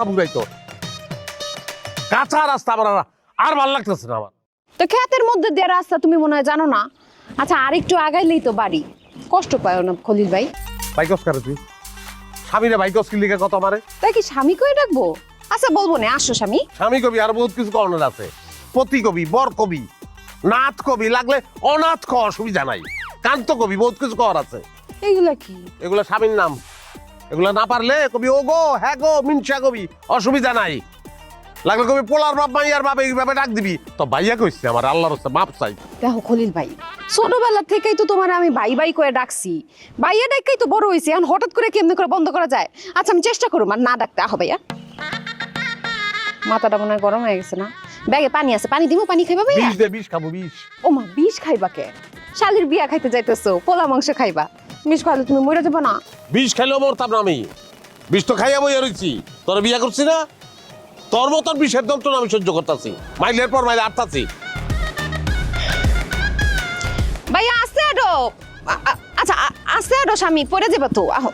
বুঝাইতো কাঁচা রাস্তা আমার আর ভালো লাগতেছে না আমার। তো ক্ষেতের মধ্যে দিয়ে রাস্তা তুমি মনে হয় জানো না। আচ্ছা আর একটু আগাইলেই তো বাড়ি, কষ্ট পায় না খলিল ভাই? বাইকস করে তুই স্বামীরে বাইকস কি লিখে কত মারে? তাই কি স্বামী কই ডাকবো? আচ্ছা বলবো না, আসো স্বামী। স্বামী কবি আর বহুত কিছু কর্ণের আছে, পতি কবি, বর কবি, নাথ কবি, লাগলে অনাথ ক অসুবিধা নাই, কান্ত কবি, বহুত কিছু কর আছে। এইগুলা কি? এগুলা স্বামীর নাম, এগুলা না পারলে কবি ও গো হ্যাঁ গো মিনসা কবি, অসুবিধা নাই। লাগলে কবি পোলার বাপ মাইয়ার বাপ এইভাবে ডাক দিবি তো ভাইয়া কইছে আমার আল্লাহর হচ্ছে মাপ চাই। দেখো খলিল ভাই, ছোটবেলা থেকেই তো তোমার আমি ভাই ভাই করে ডাকছি, ভাইয়া ডাকাই তো বড় হয়েছে, এখন হঠাৎ করে কেমনে করে বন্ধ করা যায়? আচ্ছা আমি চেষ্টা করবো আর না ডাকতে। আহ ভাইয়া, মাথাটা মনে হয় গরম হয়ে গেছে না? ব্যাগে পানি আছে, পানি দিমু? পানি খাইবা ভাইয়া? বিষ দে, বিষ খাবো বিষ। ও মা, বিষ খাইবা কে? শালির বিয়া খাইতে যাইতেছো, পোলা মাংস খাইবা, বিষ খাইলে তুমি মরে যাবে না? বিষ খাইলেও মরতাম না আমি, বিষ তো খাইয়া বইয়া রইছি। তোর বিয়া করছি না, তোর মতন বিষের যন্ত্রণা আমি সহ্য করতেছি, মাইলের পর মাইলে আটতাছি। ভাইয়া আস্তে আডো, আচ্ছা আস্তে আডো, স্বামী পড়ে যাবে তো। আহ